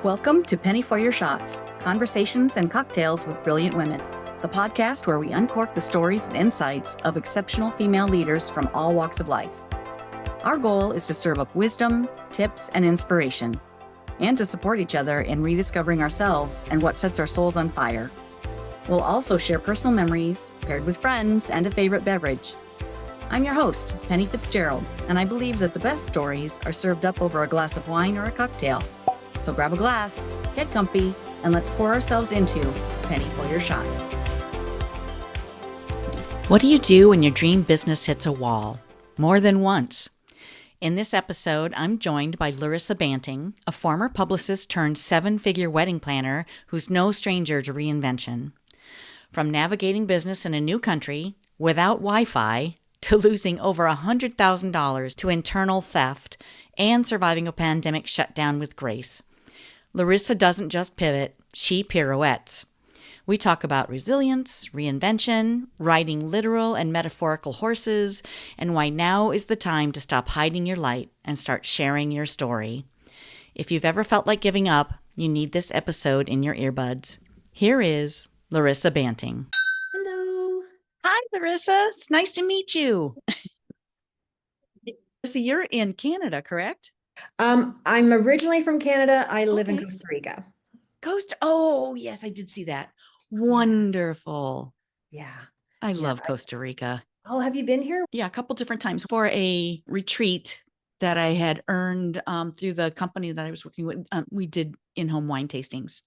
Welcome to Penny for Your Shots, Conversations and Cocktails with Brilliant Women, the podcast where we uncork the stories and insights of exceptional female leaders from all walks of life. Our goal is to serve up wisdom, tips, and inspiration, and to support each other in rediscovering ourselves and what sets our souls on fire. We'll also share personal memories, paired with friends and a favorite beverage. I'm your host, Penny Fitzgerald, and I believe that the best stories are served up over a glass of wine or a cocktail. So grab a glass, get comfy, and let's pour ourselves into Penny for Your Shots. What do you do when your dream business hits a wall? More than once. In this episode, I'm joined by Larissa Banting, a former publicist turned seven-figure wedding planner who's no stranger to reinvention. From navigating business in a new country without Wi-Fi to losing over $100,000 to internal theft and surviving a pandemic shutdown with grace, Larissa doesn't just pivot, she pirouettes. We talk about resilience, reinvention, riding literal and metaphorical horses, and why now is the time to stop hiding your light and start sharing your story. If you've ever felt like giving up, you need this episode in your earbuds. Here is Larissa Banting. Hello. Hi, Larissa. It's nice to meet you. So you're in Canada, correct? I'm originally from Canada. I live in Costa Rica. Oh, yes, I did see that. Wonderful. Yeah. I love Costa Rica. Oh, have you been here? Yeah, a couple different times for a retreat that I had earned through the company that I was working with. We did in-home wine tastings.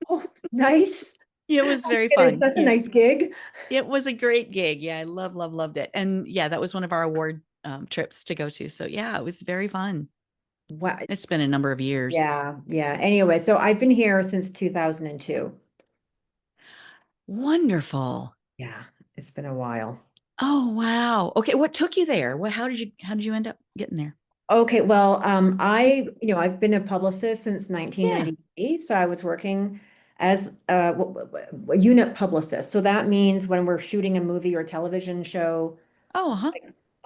Oh, nice. It was very fun. That's a nice gig. It was a great gig. Yeah, I loved it. And yeah, that was one of our award trips to go to. So yeah, it was very fun. Wow. It's been a number of years. Yeah. Anyway, so I've been here since 2002. Wonderful. Yeah, it's been a while. Oh, wow. Okay, what took you there? How did you end up getting there? Okay, well, I've been a publicist since 1993, so I was working as a unit publicist. So that means when we're shooting a movie or television show,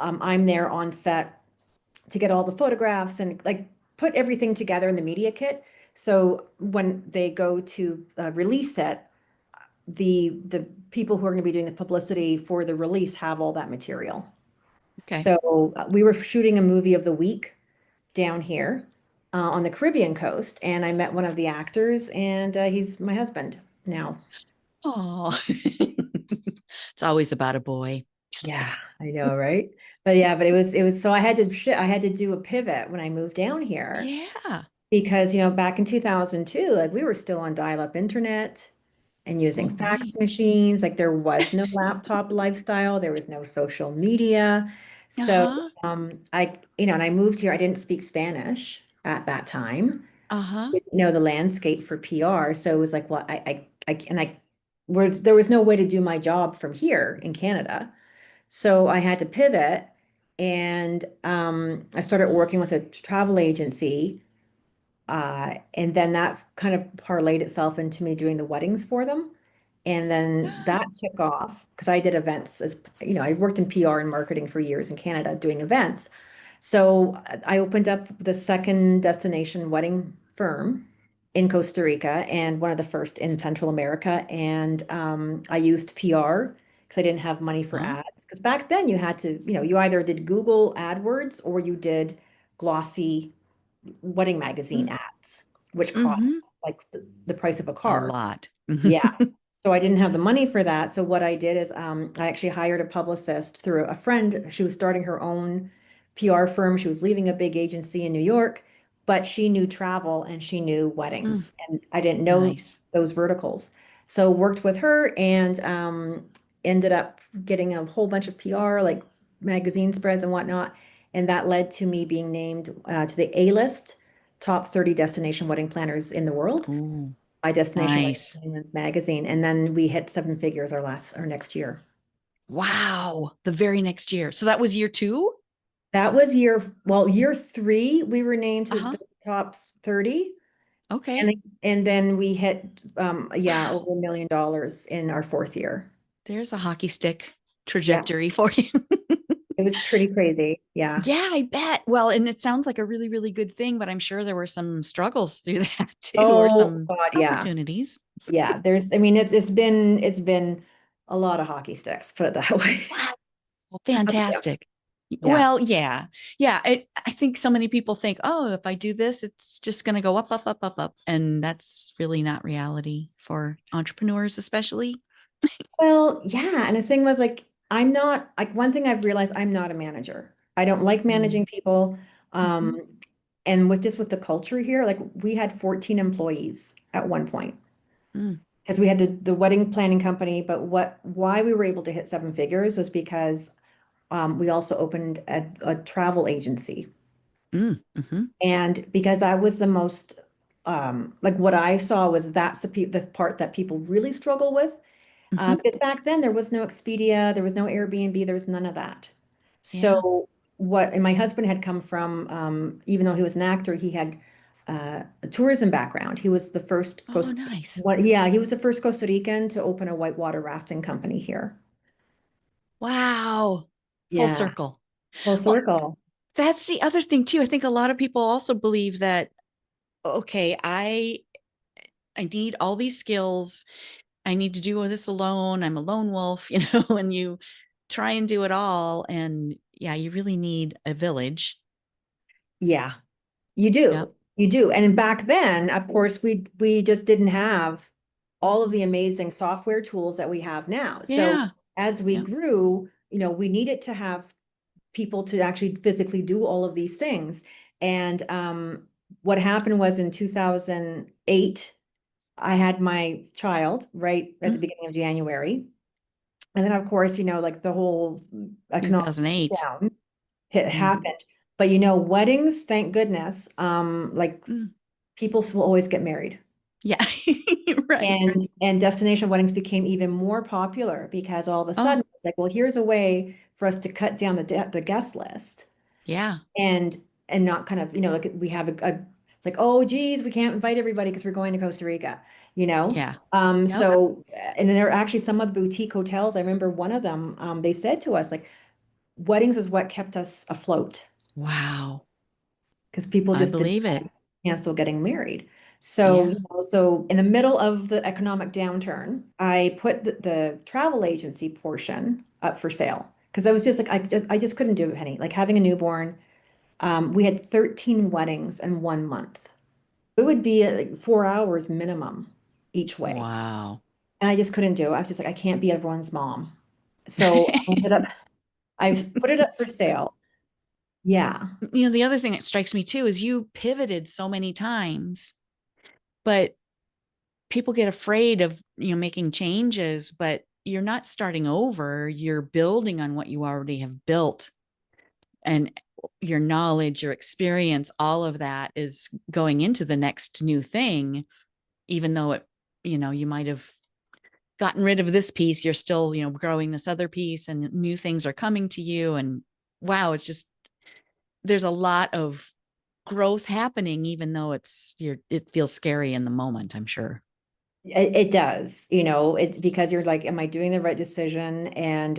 I'm there on set to get all the photographs and like put everything together in the media kit. So when they go to release it, the people who are going to be doing the publicity for the release have all that material. Okay. So we were shooting a movie of the week down here on the Caribbean coast, and I met one of the actors, and he's my husband now. Oh, it's always about a boy. Yeah, I know, right? But it was so I had to do a pivot when I moved down here. Yeah. Because, back in 2002, like we were still on dial-up internet and using fax machines. Like there was no laptop lifestyle. There was no social media. So and I moved here. I didn't speak Spanish at that time. Didn't know the landscape for PR. So it was like, well, there was no way to do my job from here in Canada. So I had to pivot, and I started working with a travel agency. And then that kind of parlayed itself into me doing the weddings for them. And then that took off because I did events I worked in PR and marketing for years in Canada doing events. So I opened up the second destination wedding firm in Costa Rica and one of the first in Central America. And I used PR because I didn't have money for ads. Because back then you had to, you either did Google AdWords or you did glossy wedding magazine ads, which cost like the price of a car. A lot. Yeah. So I didn't have the money for that. So what I did is I actually hired a publicist through a friend. She was starting her own PR firm. She was leaving a big agency in New York, but she knew travel and she knew weddings. And I didn't know those verticals. So worked with her and ended up getting a whole bunch of PR, like magazine spreads and whatnot. And that led to me being named to the A-list top 30 destination wedding planners in the world. Ooh, by Destination Weddings magazine. And then we hit seven figures our next year. Wow. The very next year. So that was year 2? That was year 3, we were named to the top 30. Okay. And then we hit over $1 million in our 4th year. There's a hockey stick. Yeah, trajectory for you. it was pretty crazy. Yeah. Yeah, I bet. Well, and it sounds like a really, really good thing, but I'm sure there were some struggles through that too, or Oh some God, yeah. opportunities. Yeah. I mean, it's been a lot of hockey sticks, put it that way. Wow, How about you? fantastic. Yeah. Well, yeah. Yeah. I think so many people think, oh, if I do this, it's just going to go up, up, up, up, up. And that's really not reality for entrepreneurs, especially. Well, yeah. And the thing was like, I'm not like one thing I've realized I'm not a manager. I don't like Mm, managing people. hmm. Um, and with the culture here, like we had 14 employees at one point Mm, because we had the wedding planning company, but why we were able to hit seven figures was because we also opened a travel agency. hmm. And because I was the most like what I saw was that's the part that people really struggle with. Hmm. Because back then there was no Expedia, there was no Airbnb, there was none of that. Yeah. So and my husband had come from, even though he was an actor, he had a tourism background. He was the first Oh, nice. yeah, he was the first Costa Rican to open a whitewater rafting company here. Wow. Full Yeah, circle. full Well, circle. that's the other thing too. I think a lot of people also believe that, okay, I need all these skills. I need to do this alone. I'm a lone wolf, and you try and do it all. And yeah, you really need a village. Yeah, you Yep. do. You do. And back then, of course, we just didn't have all of the amazing software tools that we have now. So Yeah. as we Yep. grew, we needed to have people to actually physically do all of these things. And what happened was in 2008, I had my child right at the Mm, beginning of January. And then, of course, like the whole economic 2008. down hit Mm, happened. But weddings, thank goodness, like mm. people will always get married. Yeah. Right. And destination weddings became even more popular because all of a sudden Oh, it's like, well, here's a way for us to cut down the guest list yeah. and not kind of, like we have it's like, oh geez, we can't invite everybody because we're going to Costa Rica, you know? Yeah. Yep. So and then there are actually some of the boutique hotels. I remember one of them, they said to us, like, weddings is what kept us afloat Wow. because people I just didn't believe it. cancel getting married. So, Yeah. so in the middle of the economic downturn, I put the travel agency portion up for sale because I was just like, I just couldn't do it, Penny. Like having a newborn, we had 13 weddings in 1 month. It would be like 4 hours minimum each way. Wow. And I just couldn't do it. I was just like, I can't be everyone's mom. So I put it up for sale. Yeah. The other thing that strikes me too is you pivoted so many times, but people get afraid of, making changes, but you're not starting over. You're building on what you already have built, and your knowledge, your experience, all of that is going into the next new thing, even though you might have gotten rid of this piece, you're still, growing this other piece and new things are coming to you. And wow, it's just, there's a lot of growth happening, even though it feels scary in the moment, I'm sure. It does, because you're like, am I doing the right decision? And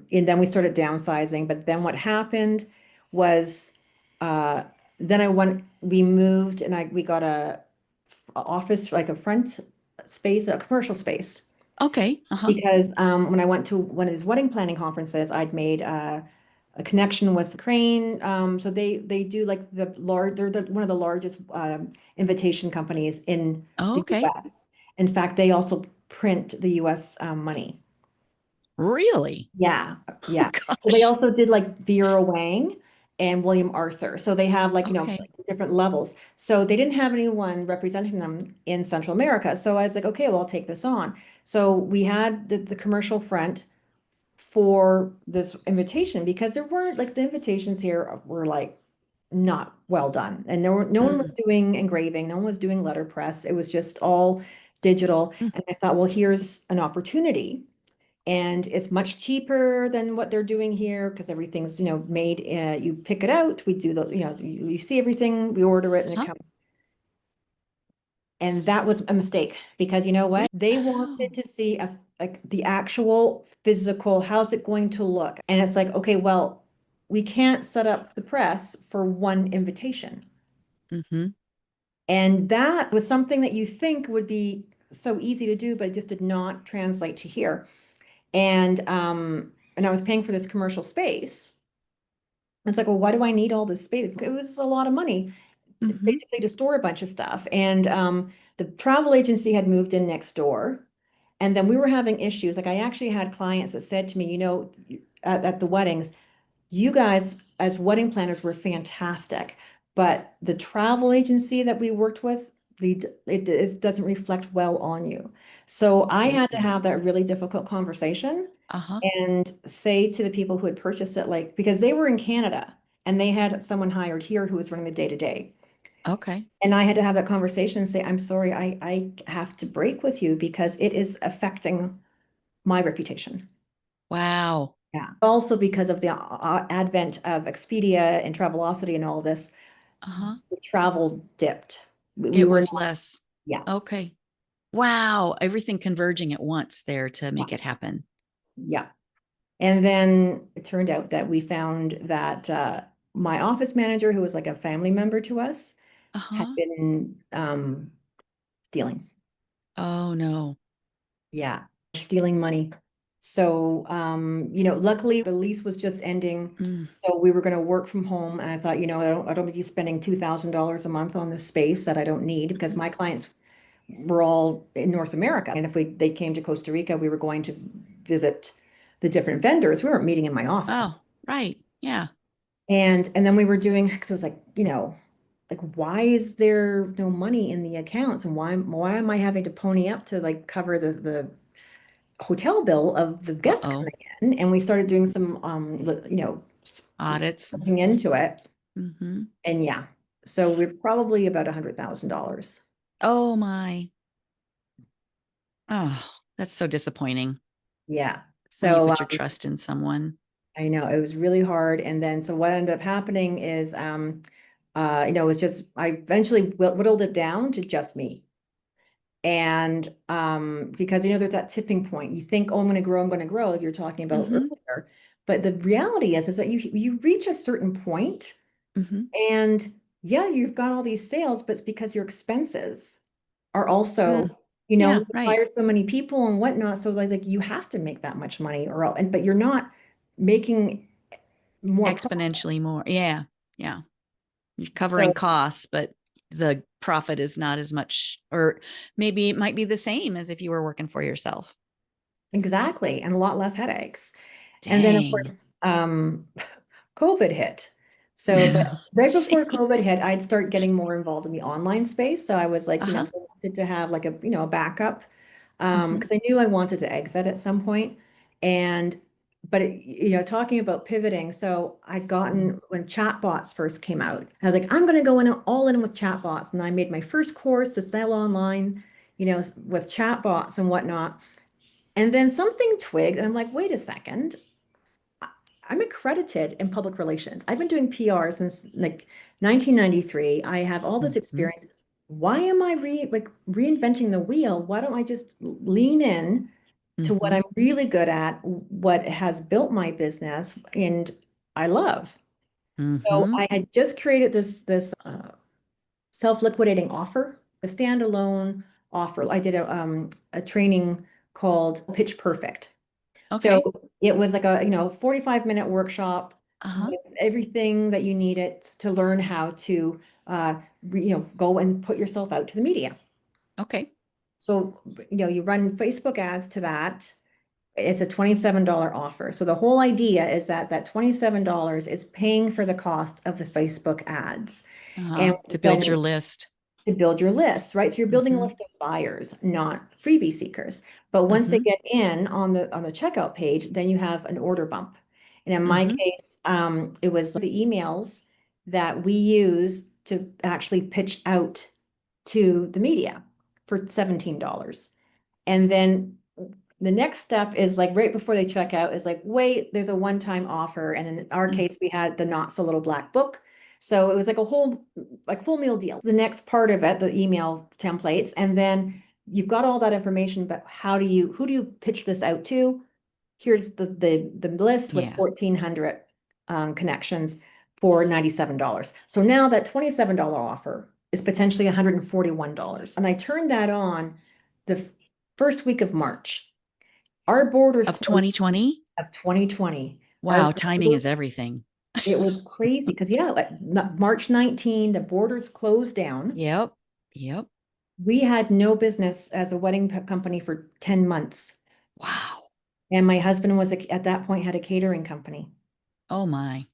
then we started downsizing. But then what happened was, uh, then we moved and we got a office, like a front space, a commercial space. Okay. Uh-huh. Because when I went to one of his wedding planning conferences, I'd made a connection with Crane. So they do like they're one of the largest invitation companies in Oh, the okay. US. In fact, they also print the US money. Really? Yeah, Oh yeah. So they gosh. also did like Vera Wang and William Arthur. So they have like, Okay. like the different levels. So they didn't have anyone representing them in Central America. So I was like, okay, well, I'll take this on. So we had the commercial front for this invitation because there weren't like the invitations here were like not well done. And no one was Mm, doing engraving, no one was doing letterpress. It was just all digital. mm. And I thought, well, here's an opportunity. And it's much cheaper than what they're doing here because everything's, made, you pick it out, we do you see everything, we order it and it Huh? comes. And that was a mistake because you know what? They wanted Wow. to see like the actual physical, how's it going to look? And it's like, okay, well, we can't set up the press for one invitation. Mm-hmm. And that was something that you think would be so easy to do, but it just did not translate to here. And I was paying for this commercial space. It's like, well, why do I need all this space? It was a lot of money, Mm-hmm. basically to store a bunch of stuff. And the travel agency had moved in next door. And then we were having issues. Like I actually had clients that said to me, at the weddings, you guys as wedding planners were fantastic, but the travel agency that we worked with, doesn't reflect well on you. So I had to have that really difficult conversation Uh-huh. and say to the people who had purchased it, like, because they were in Canada and they had someone hired here who was running the day to day. Okay. And I had to have that conversation and say, I'm sorry, I have to break with you because it is affecting my reputation. Wow. Yeah. Also because of the advent of Expedia and Travelocity and all this, Uh-huh. the travel dipped. We It were was not, less. yeah, Okay. Wow. Everything converging at once there to yeah, make it happen. yeah. And then it turned out that we found that my office manager, who was like a family member to us, had Uh-huh. been stealing. Oh no. Yeah, stealing money. So, luckily the lease was just ending. Mm. So we were going to work from home. And I thought, I don't be spending $2,000 a month on this space that I don't need because Mhm. my clients were all in North America. And if they came to Costa Rica, we were going to visit the different vendors. We weren't meeting in my office. Oh, right. Yeah. And then we were doing, because it was like, like why is there no money in the accounts and why am I having to pony up to like cover the hotel bill of the guests Uh-oh. coming in? And we started doing some Audits. looking into it. Mm-hmm. And yeah, so we're probably about $100,000. Oh my. Oh, that's so disappointing Yeah. when you So put your trust in someone. I know it was really hard. And then so what ended up happening is it was just I eventually whittled it down to just me. And because there's that tipping point. You think, oh, I'm going to grow, like you're talking about Mm-hmm. earlier. But the reality is that you reach a certain point Mm-hmm. and yeah, you've got all these sales, but it's because your expenses are Mm. also, Yeah, you right. hire so many people and whatnot. So like you have to make that much money but you're not making more profit. Exponentially more. Yeah. Yeah. You're covering So costs, but the profit is not as much, or maybe it might be the same as if you were working for yourself. exactly, and a lot less headaches. And then of Dang. course, COVID hit. So, but right before COVID Jeez. hit, I'd start getting more involved in the online space. So I was like, Uh-huh. so I wanted to have like a backup, Mm-hmm. because I knew I wanted to exit at some point. And, but talking about pivoting, so I'd gotten when chatbots first came out, I was like, I'm going to go in all in with chatbots. And I made my first course to sell online, with chatbots and whatnot. And then something twigged, and I'm like, wait a second. I'm accredited in public relations. I've been doing PR since like 1993. I have all this Mm-hmm. experience. Why am I reinventing the wheel? Why don't I just lean in to what Mm-hmm. I'm really good at, what has built my business and I love? So Mm-hmm. I had just created this self-liquidating offer, a standalone offer. I did a training called Pitch Perfect. So Okay. it was like a, 45-minute workshop Uh-huh. with everything that you needed to learn how to, go and put yourself out to the media. Okay. So, you run Facebook ads to that. It's a $27 offer. So the whole idea is that $27 is paying for the cost of the Facebook ads. And Uh-huh. To build your when list. to build your list, right? So you're building a Mm-hmm. list of buyers, not freebie seekers. But once they Mm-hmm. get in on the checkout page, then you have an order bump. And in my Mm-hmm. case, it was the emails that we use to actually pitch out to the media for $17. And then the next step is like right before they check out is like, wait, there's a one-time offer. And in our case, we had the not so little black book. So it was like a whole like full meal deal. The next part of it, the email templates, and then you've got all that information, but who do you pitch this out to? Here's the list with Yeah. 1,400 connections for $97. So now that $27 offer is potentially $141. And I turned that on the first week of March. Our borders Of closed 2020? of 2020. Our Wow, timing is borders, everything. it was crazy because yeah, March 19, the borders closed down. Yep. Yep. We had no business as a wedding company for 10 months. Wow. And my husband was at that point had a catering company. Oh my.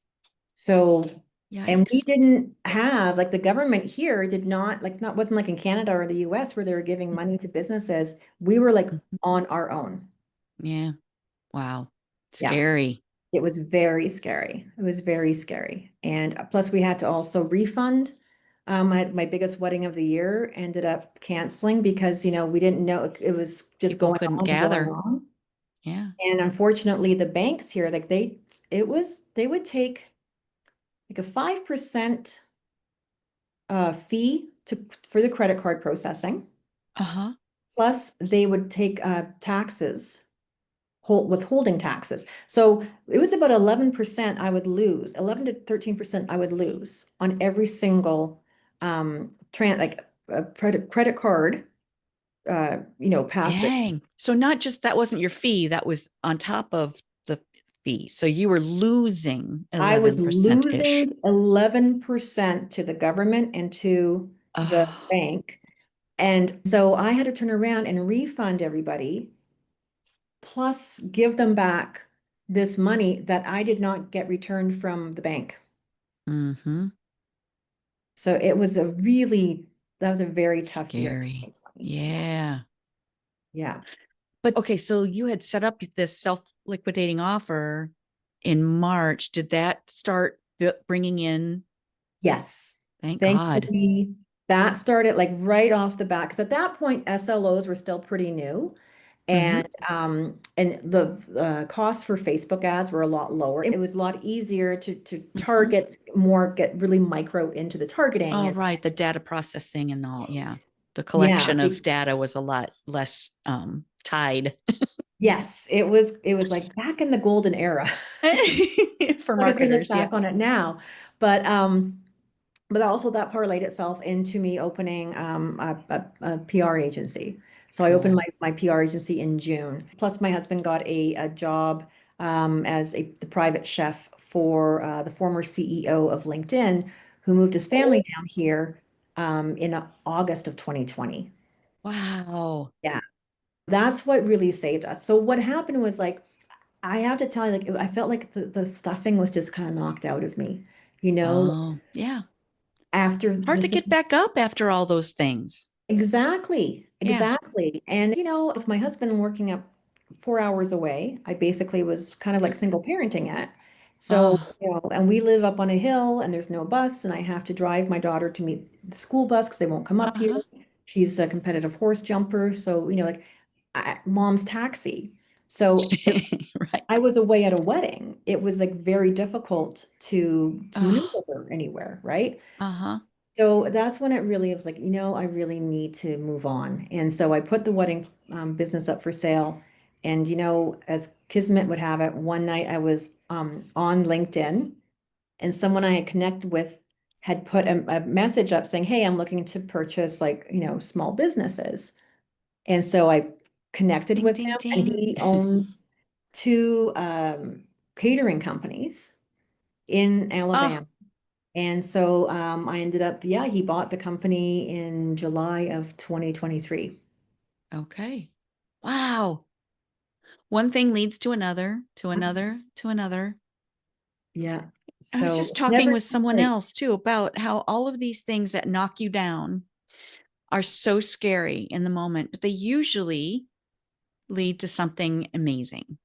So, and we Yikes. didn't have like the government here did not like not wasn't like in Canada or the US where they were giving money to businesses. We were like Mhm. on our own. Yeah. Wow. Yeah. Scary. It was very scary. It was very scary. And plus we had to also refund. I had my biggest wedding of the year ended up canceling because, we didn't know it was just People going couldn't on and going gather. on. Yeah. And unfortunately, the banks here, like they would take like a 5% fee for the credit card processing. Uh-huh. Plus, they would take taxes, withholding taxes. So it was about 11% I would lose, 11 to 13% I would lose on every single like a credit card, pass it. Dang. So not just that wasn't your fee, that was on top of the fee. So you were losing I was 11%-ish. losing 11% to the government and to the Oh, bank. And so I had to turn around and refund everybody, plus give them back this money that I did not get returned from the bank. mm-hmm. So that was a very tough year. Scary. Yeah. Yeah. But okay, so you had set up this self-liquidating offer in March. Did that start bringing in? Yes. Thank God. Thankfully, that started like right off the bat because at that point SLOs were still pretty new. Mm-hmm. And the costs for Facebook ads were a lot lower. It was a lot easier to Mm-hmm. target get really micro into the targeting. Oh, And right. The data processing and all. Yeah. The yeah, collection of data was a lot less tied yes, it was like back in the golden era. for Like as we look marketers. Yeah. back on it now. But also that parlayed itself into me opening a PR agency. So I opened Cool. my PR agency in June. Plus, my husband got a job as the private chef for the former CEO of LinkedIn, who moved his family down here in August of 2020. Wow. Yeah, that's what really saved us. So what happened was like, I have to tell you, like I felt like the stuffing was just kind of knocked out of me, you know, Oh, yeah. after Hard the to get back up after all those things. exactly, Yeah. exactly. And with my husband working up 4 hours away, I basically was kind of like single parenting it. So, Oh, and we live up on a hill and there's no bus, and I have to drive my daughter to meet the school bus because they won't come up here. uh-huh. She's a competitive horse jumper, so like mom's taxi. So if Right. I was away at a wedding, it was like very difficult to maneuver Oh, her anywhere, right? uh-huh. So that's when it really was like, I really need to move on. And so I put the wedding business up for sale. And, as Kismet would have it, one night I was on LinkedIn and someone I had connected with had put a message up saying, hey, I'm looking to purchase like, small businesses. And so I connected Ding, with ding, him and ding. he owns two catering companies in Oh, Alabama. And so I ended up, yeah, he bought the company in July of 2023. okay. Wow. One thing leads to another, to another, to another. Yeah. I was So just it's talking never with too someone late. else too about how all of these things that knock you down are so scary in the moment, but they usually lead to something amazing.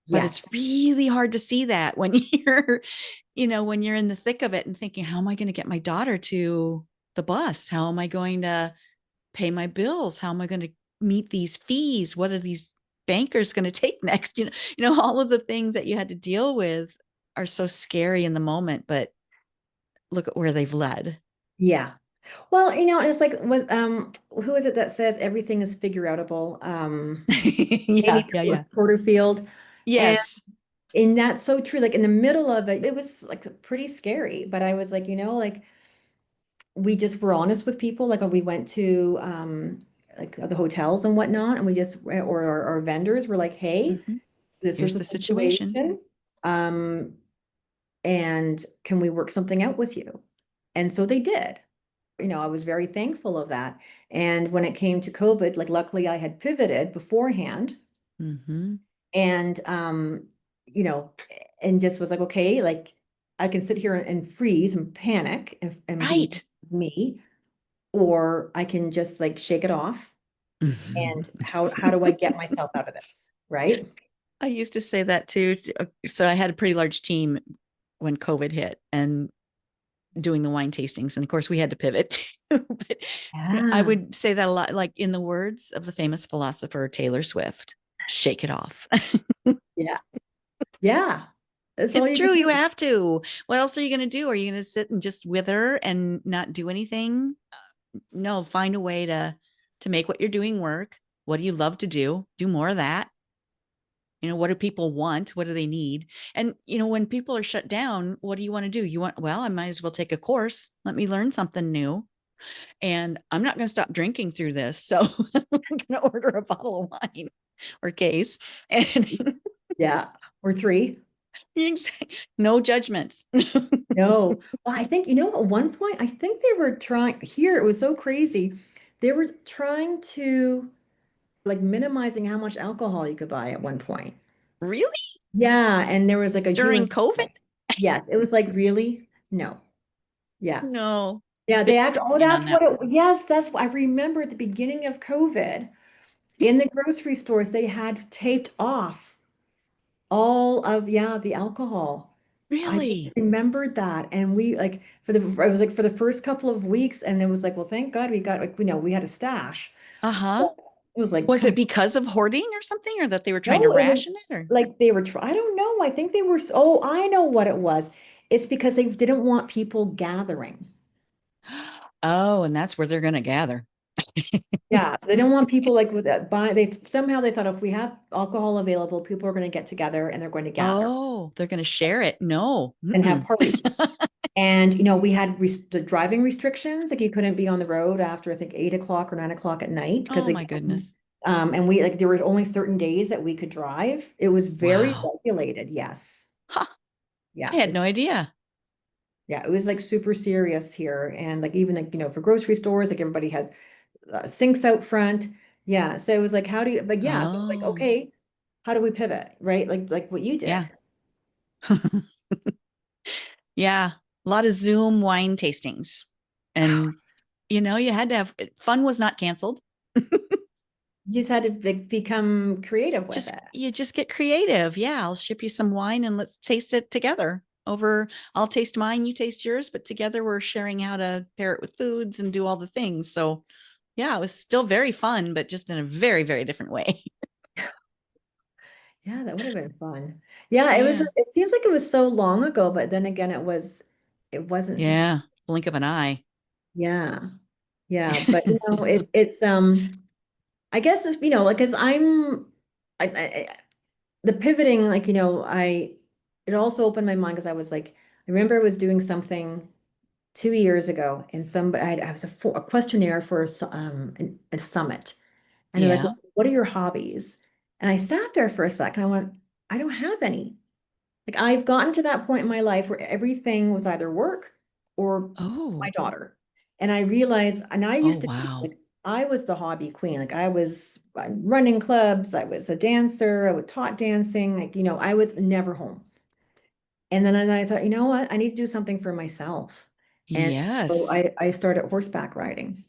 But it's Yes. really hard to see that when when you're in the thick of it and thinking, how am I going to get my daughter to the bus? How am I going to pay my bills? How am I going to meet these fees? What are these bankers going to take next? All of the things that you had to deal with are so scary in the moment, but look at where they've led. Yeah. Well, it's like who is it that says everything is figure outable? Yeah, Amy yeah, yeah. Porterfield. And Yes. that's so true. Like in the middle of it, it was like pretty scary. But I was like, like we just were honest with people. Like when we went to like the hotels and whatnot, and we just or our vendors were like, hey, Hmm. this is Here's the the situation. situation. Um, and can we work something out with you? And so they did. I was very thankful of that. And when it came to COVID, like luckily I had pivoted beforehand Hmm. and you know, and just was like, okay, like I can sit here and freeze and panic and be Right. me, or I can just like shake it off. Mhm. And how do I get myself out of this? Right? I used to say that too. So I had a pretty large team when COVID hit and doing the wine tastings. And of course, we had to pivot too. But I Yeah. would say that a lot, like in the words of the famous philosopher Taylor Swift, shake it off. Yeah. Yeah. That's all It's you can true. You do. have to. What else are you going to do? Are you going to sit and just wither and not do anything? No, find a way to make what you're doing work. What do you love to do? Do more of that. What do people want? What do they need? And when people are shut down, what do you want to do? You want, well, I might as well take a course. Let me learn something new. And I'm not going to stop drinking through this. So I'm going to order a bottle of wine or case. And Yeah. Or three. no judgments. No. Well, I think, at one point, I think they were trying here, it was so crazy. They were trying to like minimizing how much alcohol you could buy at one point. Really? Yeah. And there was like a During human, COVID? yes, it was like, really? No. Yeah. No. Yeah. Big They act, oh, in on that's that what one. yes, that's what I remember at the beginning of COVID in the grocery stores, they had taped off all of, yeah, the alcohol. I just Really? remembered that. And we like I was like for the first couple of weeks, and it was like, well, thank God we got like, we had a stash. Uh-huh. But it was like, Was come it because of hoarding or something, or that they were trying to no, it ration was it or? like they were, I don't know. I think they were, oh, I know what it was. It's because they didn't want people gathering. Oh, and that's where they're going to gather. Yeah, so they don't want people like with that buy. They thought if we have alcohol available, people are going to get together and they're going to gather Oh, they're going to share it. No. and have Mm-mm. parties. And we had the driving restrictions, like you couldn't be on the road after I think 8 o'clock or 9 o'clock at night because Oh my again, goodness. and we like there was only certain days that we could drive. It was very Wow. regulated. Yes, Huh. I yeah, had no idea. yeah, it was like super serious here, and like even like for grocery stores, like everybody had sinks out front. Yeah, so it was like, how do you? But yeah, so it's like Oh, okay, how do we pivot, right? Like what you did. yeah. Yeah. A lot of Zoom wine tastings. And you had to have fun was not canceled. You just had to like, become creative with Just it. you just get creative. Yeah, I'll ship you some wine and let's taste it together. Over I'll taste mine, you taste yours, but together we're sharing how to pair it with foods and do all the things. So, yeah, it was still very fun, but just in a very, very different way. Yeah, that would have been fun. Yeah, it was. Yeah. It seems like it was so long ago, but then again, it was. It wasn't. Yeah. Blink of an eye. Yeah, yeah, but it's. I guess it's like because I the pivoting like I it also opened my mind because I was like I remember I was doing something 2 years ago and somebody I was a questionnaire for a summit and they're like, Yeah. well, what are your hobbies? And I sat there for a second. I went, I don't have any. Like I've gotten to that point in my life where everything was either work or my Oh. daughter. And I realized, and I Oh, used to be wow. like, I was the hobby queen. Like I was running clubs, I was a dancer, I would taught dancing, like, I was never home. And then I thought, you know what? I need to do something for myself. And so Yes. I started horseback riding.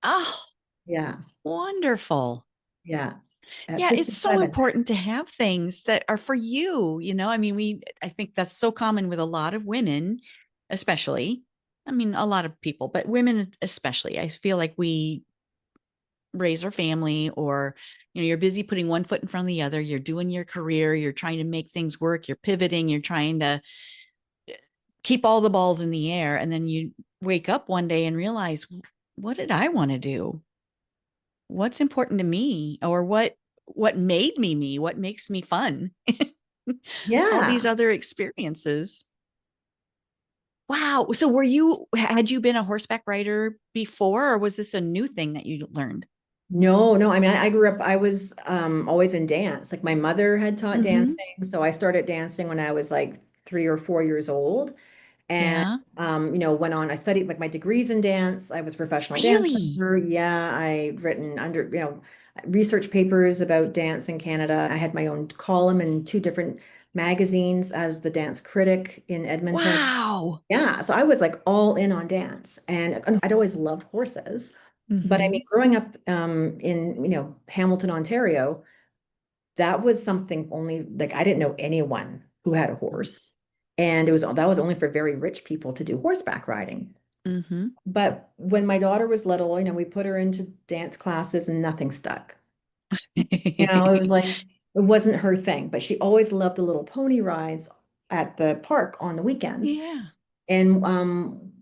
Oh, Yeah. wonderful. Yeah. At Yeah, it's so 57. important to have things that are for you. I mean, I think that's so common with a lot of women, especially. I mean, a lot of people, but women especially. I feel like we raise our family, or, you're busy putting one foot in front of the other. You're doing your career, you're trying to make things work, you're pivoting, you're trying to keep all the balls in the air. And then you wake up one day and realize, what did I want to do? What's important to me, or what made me me, what makes me fun? All these Yeah. other experiences. Wow. So had you been a horseback rider before, or was this a new thing that you learned? No, no. I mean, I grew up, I was always in dance. Like my mother had taught Mm-hmm. dancing. So I started dancing when I was like 3 or 4 years old. And Yeah. went on, I studied like my degrees in dance. I was a professional Really? dancer. Yeah, I written research papers about dance in Canada. I had my own column in two different magazines as the dance critic in Edmonton. Wow. Yeah, so I was like all in on dance, and I'd always loved horses. But I Mm-hmm. mean, growing up in Hamilton, Ontario, that was something only like I didn't know anyone who had a horse, and that was only for very rich people to do horseback riding. Mm-hmm. But when my daughter was little, we put her into dance classes and nothing stuck. It was like it wasn't her thing, but she always loved the little pony rides at the park on the weekends. Yeah. And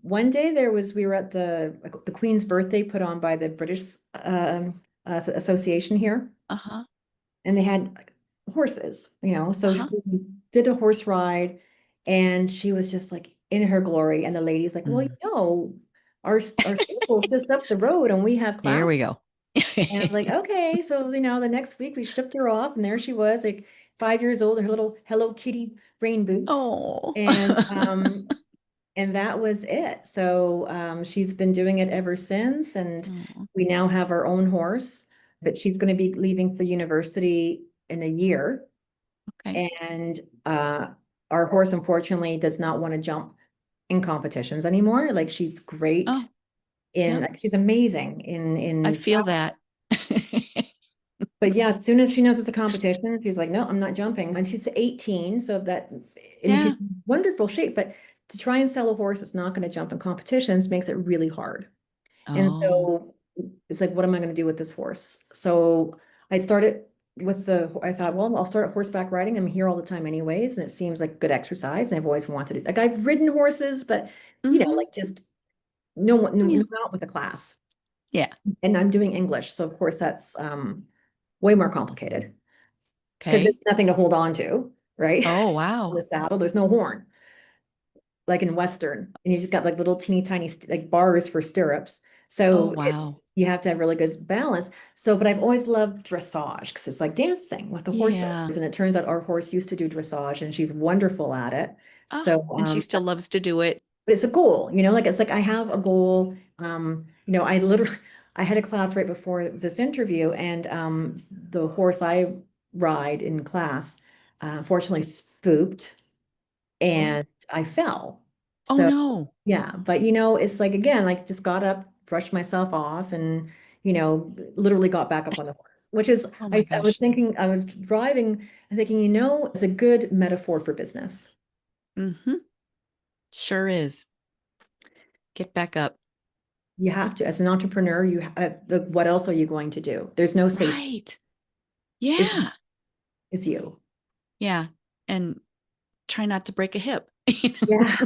one day we were at the Queen's birthday put on by the British Association here, Uh-huh. and they had like, horses, so Uh-huh. we did a horse ride, and she was just like in her glory. And the lady's like, well, Mm. our stable's just up the road, and we have Here class. we go. And I was like, okay. So, the next week we shipped her off, and there she was, like 5 years old, in her little Hello Kitty rain boots. Oh. And that was it. So she's been doing it ever since. And Oh, we now have our own horse, but she's going to be leaving for university in a year. okay. And our horse, unfortunately, does not want to jump in competitions anymore. Like she's great Oh, yep. she's amazing I in feel that. but yeah, as soon as she knows it's a competition, she's like, no, I'm not jumping. And she's 18, so I mean, she's Yeah. in wonderful shape, but to try and sell a horse that's not going to jump in competitions makes it really hard. And Oh. so it's like, what am I going to do with this horse? So I started I thought, well, I'll start horseback riding. I'm here all the time anyways, and it seems like good exercise. And I've always wanted it. Like I've ridden horses, but Mm-hmm. like just no one, Yeah. not with a class. Yeah. And I'm doing English, so of course that's way more complicated because Okay. there's nothing to hold on to, right? Oh, On the wow. saddle, there's no horn, like in Western, and you've just got like little teeny tiny like bars for stirrups. Oh, So wow. you have to have really good balance. So, but I've always loved dressage because it's like dancing with the horses. Yeah. And it turns out our horse used to do dressage, and she's wonderful at it. Ah, So, and she still loves to do it. but it's a goal, like it's like I have a goal. I literally I had a class right before this interview, and the horse I ride in class fortunately spooked, Oh. and I fell. Oh So no. yeah, but it's like again, like just got up, brushed myself off, and literally got back up on the horse, which is Oh my I was gosh. thinking, I was driving and thinking, it's a good metaphor for business. Mm-hmm. Sure is. Get back up. You have to, as an entrepreneur, what else are you going to do? There's no safety. Right. Is Yeah. is you. Yeah. And try not to break a hip. Yeah.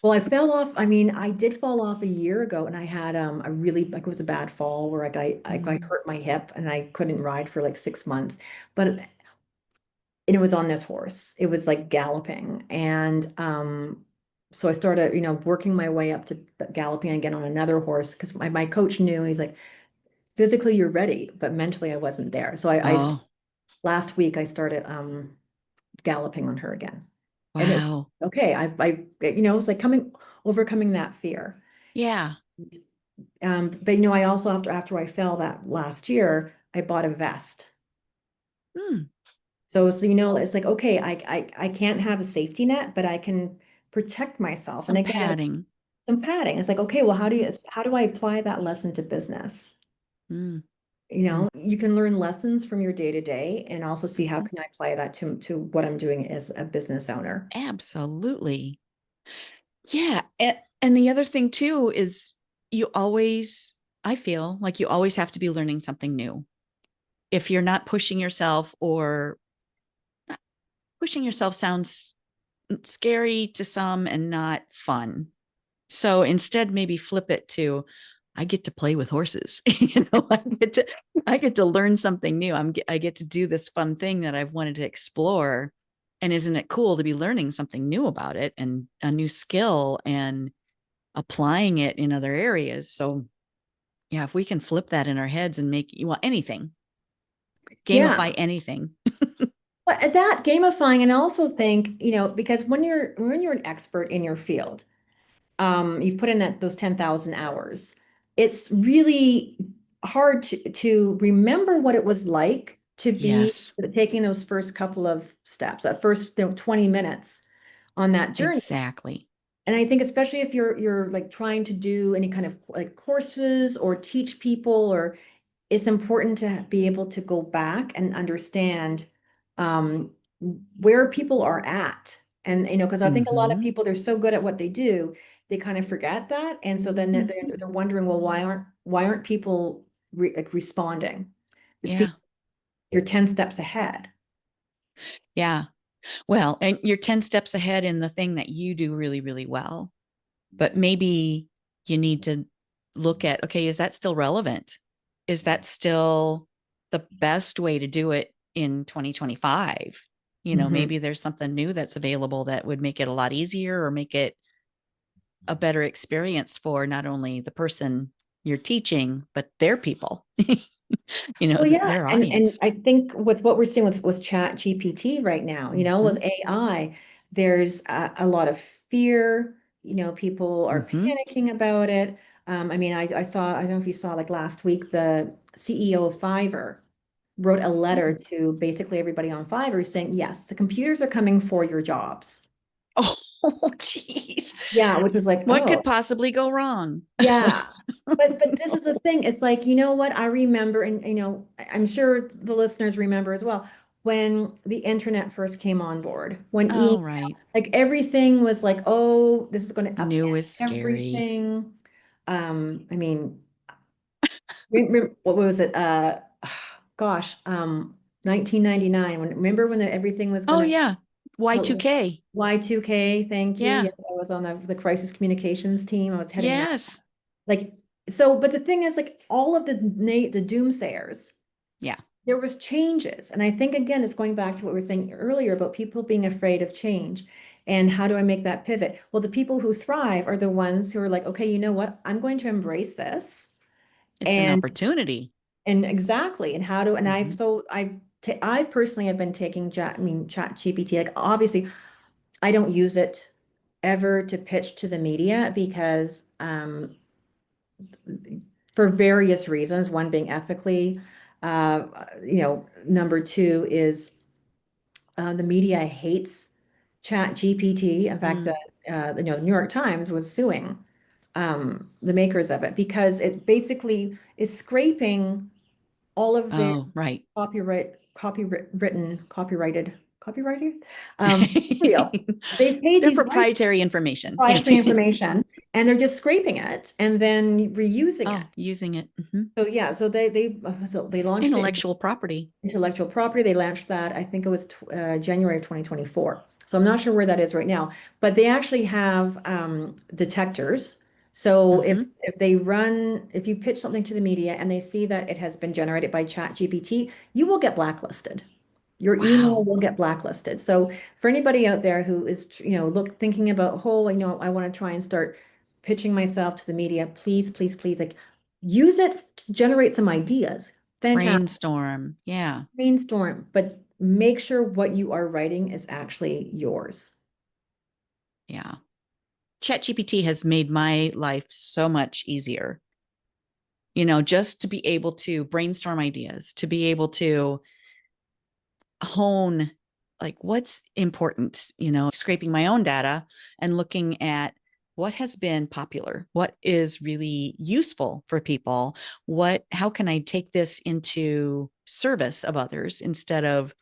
Well, I fell off. I mean, I did fall off a year ago, and I had a really like it was a bad fall where I Mm. hurt my hip, and I couldn't ride for like 6 months. But it was on this horse. It was like galloping, and so I started, working my way up to galloping again on another horse because my coach knew, and he's like, physically you're ready, but mentally I wasn't there. So Oh, last week I started galloping on her again. And it wow. okay, it's like overcoming that fear. Yeah. But I also after I fell that last year, I bought a vest. Mm. So it's like, okay, I can't have a safety net, but I can protect myself. And Some again, padding. some padding. It's like, okay, well, how do I apply that lesson to business? Mm. You can learn lessons from your day to day and also see how Mhm. can I apply that to what I'm doing as a business owner. Absolutely. Yeah. And the other thing too is you always, I feel like you always have to be learning something new. If you're not pushing yourself, or pushing yourself sounds scary to some and not fun. So instead, maybe flip it to, I get to play with horses. I get to learn something new. I get to do this fun thing that I've wanted to explore. And isn't it cool to be learning something new about it and a new skill and applying it in other areas? So yeah, if we can flip that in our heads and make anything, Yeah. gamify anything. But that gamifying, and I also think, because when you're an expert in your field, you've put in those 10,000 hours. It's really hard to remember what it was like to be Yes, taking those first couple of steps, that first 20 minutes on that journey. exactly. And I think especially if you're like trying to do any kind of like courses or teach people, or it's important to be able to go back and understand um, where people are at. And, because I think a lot of Mm-hmm. people, they're so good at what they do, they kind of forget that. And so then they're wondering, well, why aren't people like responding? It's because Yeah. you're 10 steps ahead. Yeah. Well, and you're 10 steps ahead in the thing that you do really, really well. But maybe you need to look at, okay, is that still relevant? Is that still the best way to do it in 2025? Mhm. Maybe there's something new that's available that would make it a lot easier or make it a better experience for not only the person you're teaching, but their people, Well, yeah, their and audience. I think with what we're seeing with Chat GPT right now, Mm-hmm. with AI, there's a lot of fear. People are Mm-hmm. panicking about it. I mean, I saw, I don't know if you saw like last week, the CEO of Fiverr wrote a letter Oh, to basically everybody on Fiverr saying, yes, the computers are coming for your jobs. oh, geez. Yeah, which was like, What oh, could possibly go wrong? yeah. But this is the thing. It's like, you know what? I remember, and I'm sure the listeners remember as well, when the internet first came on board, when email, Oh, right. like everything was like, oh, this is going to New upend is scary. everything. I mean, what was it? Gosh, 1999. Remember when everything was Oh, going to yeah. Y2K. Y2K? Thank you. Yeah. Yes, I was on the crisis communications team. I was heading that. Yes. Like, so, but the thing is, like, all of the doomsayers, Yeah. there was changes. And I think, again, it's going back to what we were saying earlier about people being afraid of change. And how do I make that pivot? Well, the people who thrive are the ones who are like, okay, you know what? I'm going to embrace this. It's an And opportunity. exactly. And how do, and I've, Hmm. so I personally have been taking Chat GPT. Like, obviously, I don't use it ever to pitch to the media because for various reasons, one being ethically, number two is the media hates Chat GPT. In fact, Mm. the New York Times was suing the makers of it because it basically is scraping all of their Oh, right. copyrighted material. They've paid They're these rights, proprietary information. proprietary information, and they're just scraping it and then reusing it. Oh, using it. Hmm. So yeah, so they launched it in Intellectual property. intellectual property. They launched that, I think it was January of 2024. So I'm not sure where that is right now, but they actually have detectors. So if Hmm. if they run, if you pitch something to the media and they see that it has been generated by Chat GPT, you will get blacklisted. Your email Wow. will get blacklisted. So for anybody out there who is, thinking about, oh, I want to try and start pitching myself to the media, please, please, please, like use it to generate some ideas. Fantastic. Brainstorm. Yeah. Brainstorm, but make sure what you are writing is actually yours. Yeah. ChatGPT has made my life so much easier. Just to be able to brainstorm ideas, to be able to hone like what's important, scraping my own data and looking at what has been popular, what is really useful for people, how can I take this into service of others instead of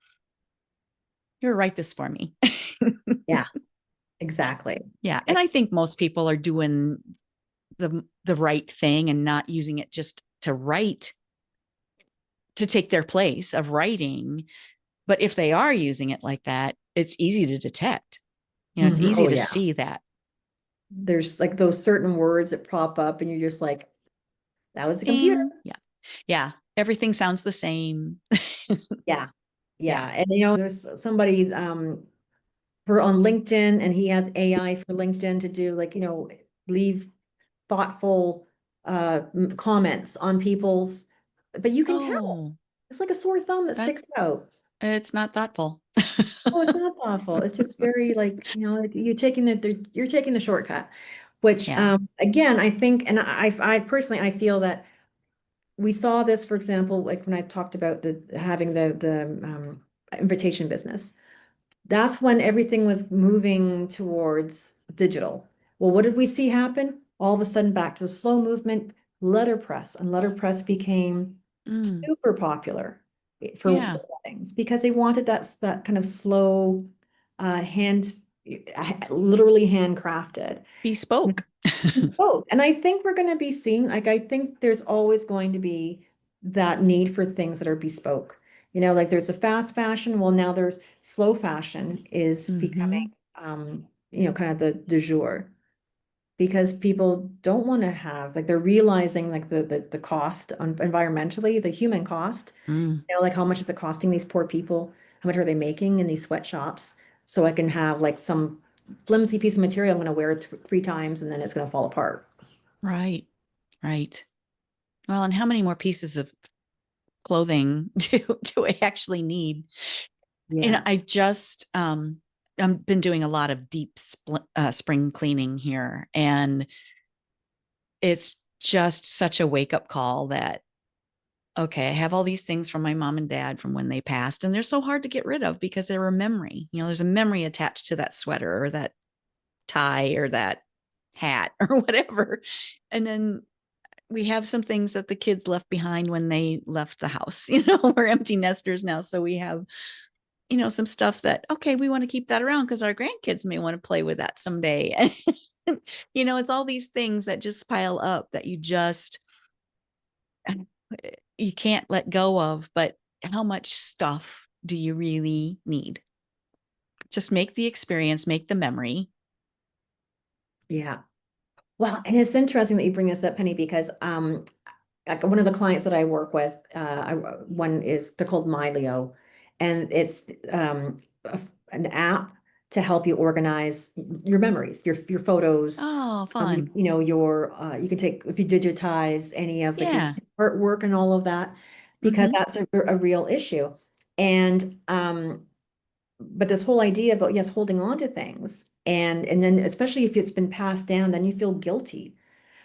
here, write this for me. Yeah, exactly. Yeah. And I think most people are doing the right thing and not using it just to write, to take their place of writing. But if they are using it like that, it's easy to detect. It's Mhm. easy Oh to yeah. see that. there's like those certain words that pop up and you're just like, that was a computer. Bing. Yeah. Yeah. Everything sounds the same. Yeah. Yeah. Yeah. And there's somebody for on LinkedIn and he has AI for LinkedIn to do like, leave thoughtful comments on people's, but you can tell Oh, it's like a sore thumb that that sticks out. it's not thoughtful. Oh, it's not thoughtful. It's just very like, like you're taking the shortcut, which Yeah. again, I think, and I personally, I feel that we saw this, for example, like when I talked about the having the invitation business. That's when everything was moving towards digital. Well, what did we see happen? All of a sudden, back to the slow movement, letterpress, and letterpress became Mm, super popular for yeah. weddings because they wanted that kind of slow, hand, literally handcrafted. Bespoke. Bespoke. And I think we're going to be seeing, like, I think there's always going to be that need for things that are bespoke. Like there's a fast fashion. Well, now there's slow fashion is becoming, Hmm. kind of the du jour because people don't want to have, like, they're realizing like the cost on environmentally, the human cost, Mm, like how much is it costing these poor people? How much are they making in these sweatshops? So I can have like some flimsy piece of material I'm going to wear it three times and then it's going to fall apart. right. Right. Well, and how many more pieces of clothing do I actually need? Yeah. I just I've been doing a lot of deep spring cleaning here, and it's just such a wake up call that okay, I have all these things from my mom and dad from when they passed, and they're so hard to get rid of because they're a memory. There's a memory attached to that sweater or that tie or that hat or whatever. And then we have some things that the kids left behind when they left the house. We're empty nesters now. So we have, some stuff that, okay, we want to keep that around because our grandkids may want to play with that someday. And, it's all these things that just pile up that you can't let go of. But how much stuff do you really need? Just make the experience, make the memory. Yeah. Well, and it's interesting that you bring this up, Penny, because like one of the clients that I work with, one is they're called Mylio, and it's an app to help you organize your memories, your photos, Oh, fun. your you can take if you digitize any of like your Yeah. artwork and all of that, because Mm-hmm. that's a real issue. And but this whole idea about yes, holding on to things, and then especially if it's been passed down, then you feel guilty.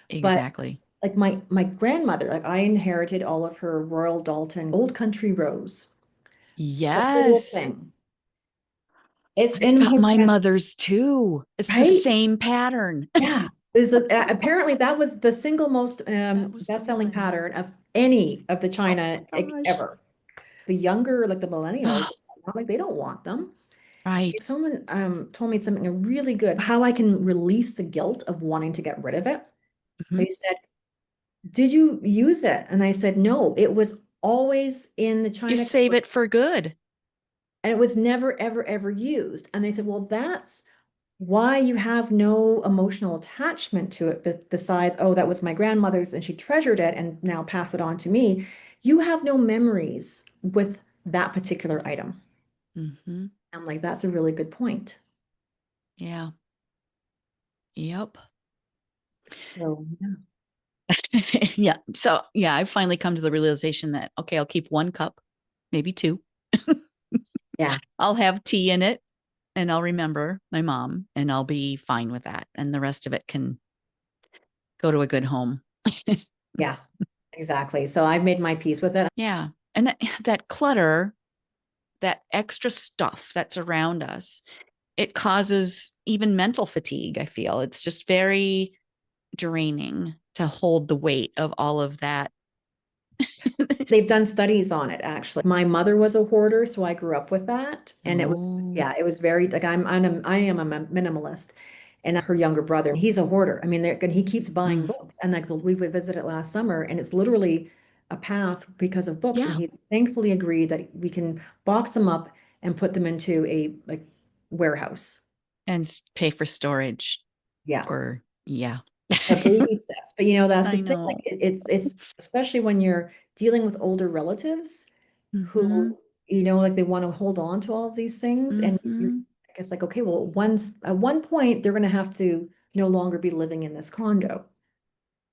But Exactly. like my grandmother, like I inherited all of her Royal Dalton Old Country Rose, the whole Yes. thing. It's I've in got my my grand, mother's too. It's the right? same pattern. Yeah. Apparently that was the single most That was the best-selling one. pattern of any of the Oh China my gosh. ever. The younger, like the millennials, Oh, not like they don't want them. right. If someone told me something really good, how I can release the guilt of wanting to get rid of it. Hmm. They said, "Did you use it?" And I said, "No, it was always in the You China save cupboard it for good. and it was never, ever, ever used." And they said, "Well, that's why you have no emotional attachment to it, but besides, oh, that was my grandmother's and she treasured it and now pass it on to me. You have no memories with that particular item." Hmm. I'm like, that's a really good point. Yeah. Yep. So, yeah. Yeah. So, yeah, I've finally come to the realization that, okay, I'll keep one cup, maybe two. Yeah. I'll have tea in it and I'll remember my mom and I'll be fine with that. And the rest of it can go to a good home. Yeah, exactly. So I've made my peace with it. Yeah. And that clutter, that extra stuff that's around us, it causes even mental fatigue. I feel it's just very draining to hold the weight of all of that. They've done studies on it, actually. My mother was a hoarder, so I grew up with that. And it was, Oh, yeah, it was very, like, I am a minimalist. And her younger brother, he's a hoarder. I mean, and he keeps buying mm, books. And like we visited last summer, and it's literally a path because of books. And yeah. he's thankfully agreed that we can box them up and put them into a like warehouse. And pay for storage. Yeah. or yeah. Baby steps. But that's the I thing. Like know. it's especially when you're dealing with older relatives Mm-hmm. who, like they want to hold on to all of these things. And you're, Mm-hmm. I guess, like, okay, well, once at one point they're going to have to no longer be living in this condo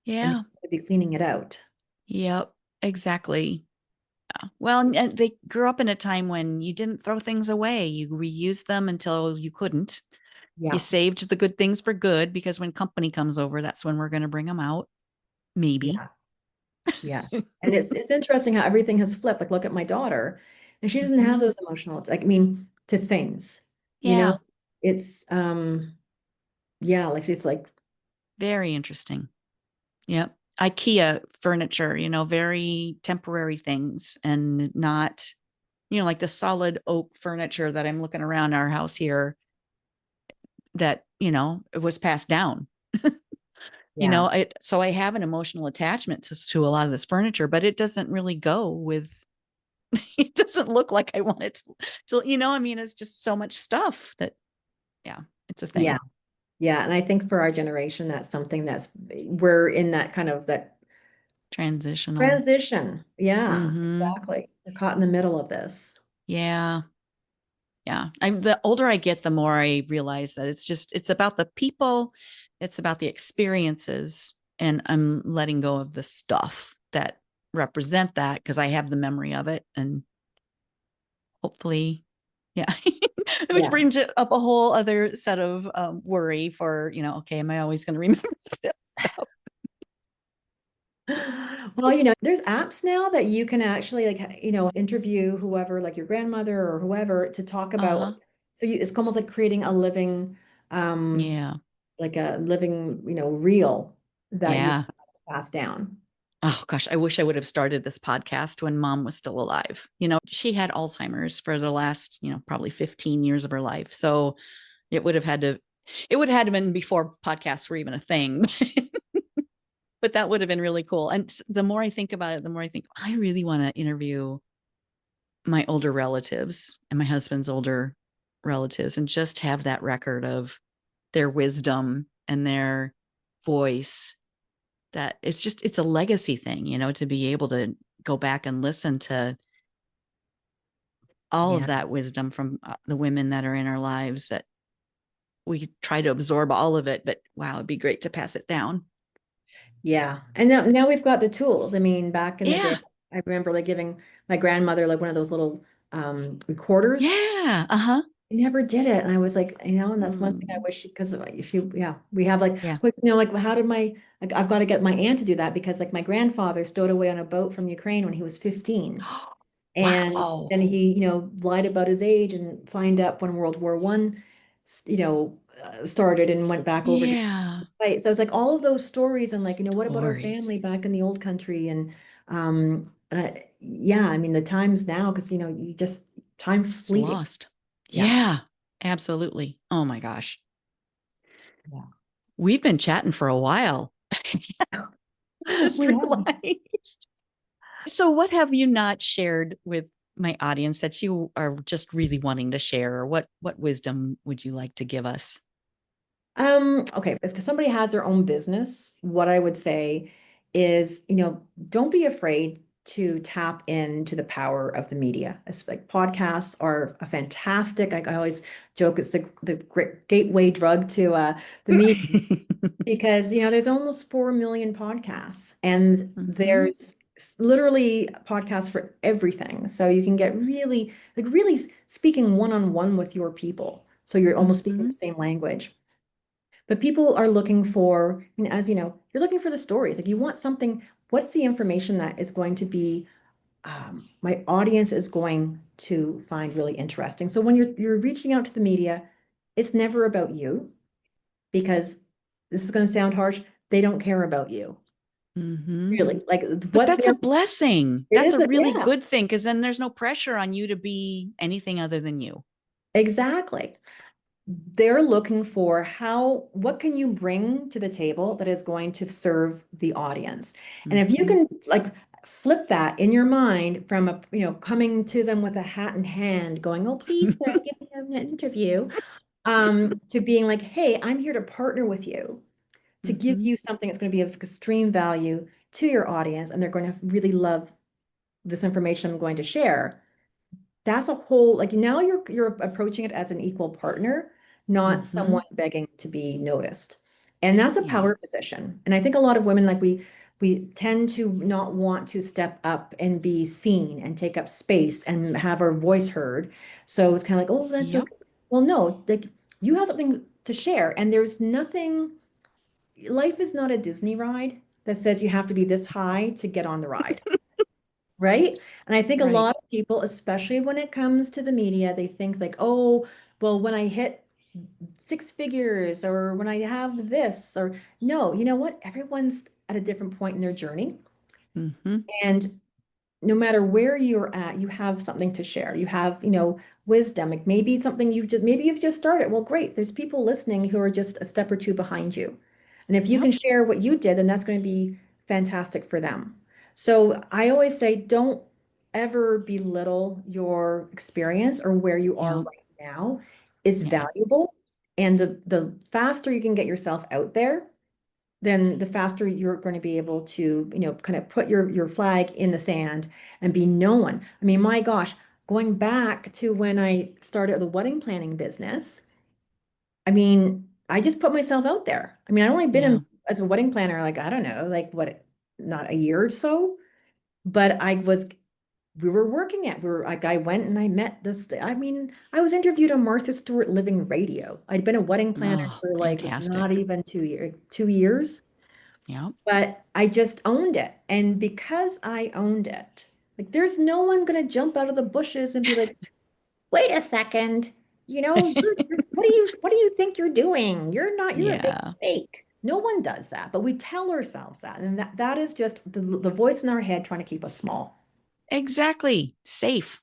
and Yeah. be cleaning it out. Yep. Exactly. Yeah. Well, and they grew up in a time when you didn't throw things away. You reused them until you couldn't. You Yeah. saved the good things for good because when company comes over, that's when we're going to bring them out. Maybe. Yeah. Yeah. And it's interesting how everything has flipped. Like, look at my daughter, and she doesn't have Mhm. those emotional, like, I mean, to things, you know, Yeah. it's yeah, like it's like, Very interesting. Yep. IKEA furniture, very temporary things and not, like the solid oak furniture that I'm looking around our house here that, it was passed down. yeah, So I have an emotional attachment to a lot of this furniture, but it doesn't really go with, it doesn't look like I want it I mean, it's just so much stuff that, yeah, it's a yeah, thing. yeah. And I think for our generation, that's something we're in that kind of that Transitional. transition. Yeah, Mm-hmm. exactly. We're caught in the middle of this. Yeah. Yeah. The older I get, the more I realize that it's about the people, it's about the experiences, and I'm letting go of the stuff that represent that because I have the memory of it. And hopefully, yeah, which Yeah. brings it up a whole other set of worry for, okay, am I always going to remember this stuff? Well, there's apps now that you can actually like, interview whoever, like your grandmother or whoever, to talk about. Uh-huh. So it's almost like creating a living, um, Yeah. like a living, reel that you Yeah. have to pass down. Oh gosh, I wish I would have started this podcast when mom was still alive. She had Alzheimer's for the last, probably 15 years of her life. So it would have had to, it would have had to been before podcasts were even a thing. But that would have been really cool. And the more I think about it, the more I think I really want to interview my older relatives and my husband's older relatives and just have that record of their wisdom and their voice, that it's a legacy thing, to be able to go back and listen to all of Yeah. that wisdom from the women that are in our lives, that we try to absorb all of it, but wow, it'd be great to pass it down. Yeah. And now we've got the tools. I mean, back in the day, Yeah. I remember like giving my grandmother like one of those little recorders. Yeah. Uh-huh. She never did it. And I was like, and that's one thing I Mm. wish because yeah, we have like, Yeah. like, how did like, I've got to get my aunt to do that because like my grandfather stowed away on a boat from Ukraine when he was 15. And Wow. then he, lied about his age and signed up when World War I, started and went back over to Yeah. fight. So it's like all of those stories and like, what about our Stories. family back in the old country? And yeah, I mean the times now, because you just time's It's fleeting. lost. Yeah. Yeah. Absolutely. Oh my gosh. Yeah. We've been chatting for a while. Just We have. realized. So, what have you not shared with my audience that you are just really wanting to share? Or what wisdom would you like to give us? Okay, if somebody has their own business, what I would say is, don't be afraid to tap into the power of the media. It's like podcasts are a fantastic, like I always joke, it's the great gateway drug to the media because, there's almost 4 million podcasts and Hmm. there's literally podcasts for everything. So you can get really, like really speaking one-on-one with your people. So you're almost speaking the Hmm. same language. But people are looking for, as you know, you're looking for the stories. Like you want something, what's the information that is going to be, my audience is going to find really interesting. So when you're reaching out to the media, it's never about you because this is going to sound harsh. They don't care about you. Hmm. Really. Like But what that's a they're, blessing. it That's is a a, really yeah, good thing because then there's no pressure on you to be anything other than you. exactly. They're looking for what can you bring to the table that is going to serve the audience? And if you Hmm. can like flip that in your mind from coming to them with a hat in hand, going, "Oh, please, sir, give me an interview." to being like, hey, I'm here to partner with you to give Hmm. you something that's going to be of extreme value to your audience, and they're going to really love this information I'm going to share. That's a whole, like, now you're approaching it as an equal partner, not Hmm. someone begging to be noticed. And that's a Yeah. power position. And I think a lot of women, like, we tend to not want to step up and be seen and take up space and have our voice heard. So it's kind of like, oh, that's Yep. okay. Well, no, like, you have something to share, and there's nothing, life is not a Disney ride that says you have to be this high to get on the ride. Right? And I think a Right. lot of people, especially when it comes to the media, they think like, oh, well, when I hit six figures or when I have this, or no, you know what? Everyone's at a different point in their journey. Hmm. And no matter where you're at, you have something to share. You have, wisdom. Like maybe something maybe you've just started. Well, great. There's people listening who are just a step or two behind you. And if you Yep. can share what you did, then that's going to be fantastic for them. So I always say, don't ever belittle your experience or where you are Yep. right now is Yeah. valuable. And the faster you can get yourself out there, then the faster you're going to be able to, kind of put your flag in the sand and be known. I mean, my gosh, going back to when I started the wedding planning business, I mean, I just put myself out there. I mean, I've only been in Yeah. as a wedding planner, like, I don't know, like what, not a year or so, but we were working at, like, I went and I met this, I mean, I was interviewed on Martha Stewart Living Radio. I'd been a wedding planner Oh, for like fantastic. not even 2 years. Yep. But I just owned it. And because I owned it, like there's no one going to jump out of the bushes and be like, wait a second, what do you think you're doing? You're a big Yeah. fake. No one does that, but we tell ourselves that. And that is just the voice in our head trying to keep us small. Exactly. Safe.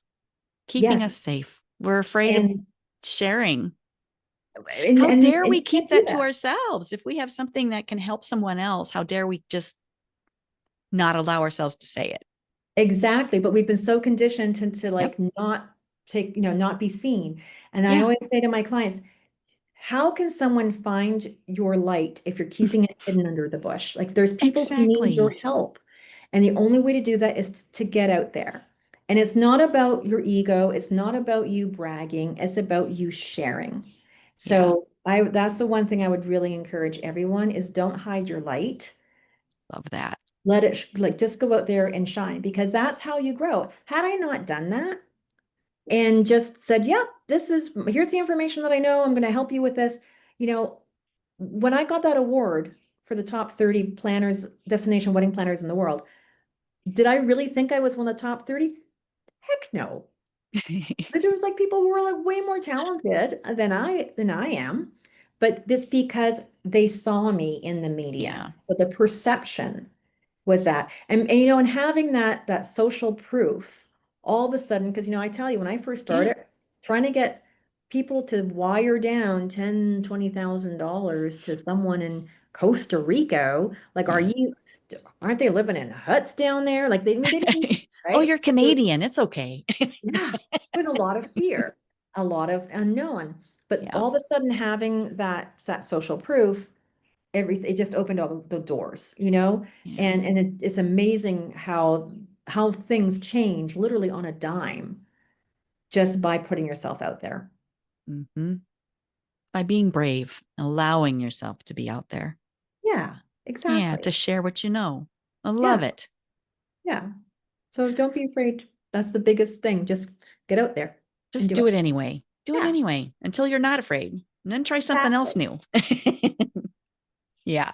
Keeping Yes. us safe. We're afraid of And sharing. and How and, dare and we you can't keep do that to that. ourselves? If we have something that can help someone else, how dare we just not allow ourselves to say it? Exactly. But we've been so conditioned to Yep. like not take, not be seen. And I Yeah. always say to my clients, how can someone find your light if you're keeping it hidden under the bush? Like there's people who need your Exactly. help. And the only way to do that is to get out there. And it's not about your ego, it's not about you bragging, it's about you sharing. Yeah. So I that's the one thing I would really encourage everyone is don't hide your light. Love that. Let it like just go out there and shine because that's how you grow. Had I not done that, and just said, yep, here's the information that I know. I'm going to help you with this. You know, when I got that award for the top 30 planners, destination wedding planners in the world, did I really think I was one of the top 30? Heck no. But there was like people who were like way more talented than I am. But this because they saw me in the media. Yeah. So the perception was that. And having that social proof all of a sudden, because I tell you, when I first Yeah. started trying to get people to wire down 10, $20,000 to someone in Costa Rica, like, Yeah. aren't they living in huts down there? Like they didn't, Oh, right? you're Canadian. It's okay. Yeah, with a lot of fear, a lot of unknown. But Yeah. all of a sudden having that social proof, everything, it just opened all the doors. Yeah. And it's amazing how things change literally on a dime just by putting yourself out there. Hmm. By being brave, allowing yourself to be out there. Yeah, Yeah. exactly. To share what you know. I love Yeah, it. yeah. So don't be afraid. That's the biggest thing. Just get out there and Just do do it. it anyway. Do it Yeah, anyway until you're not afraid. And then try something else exactly. new. Yeah.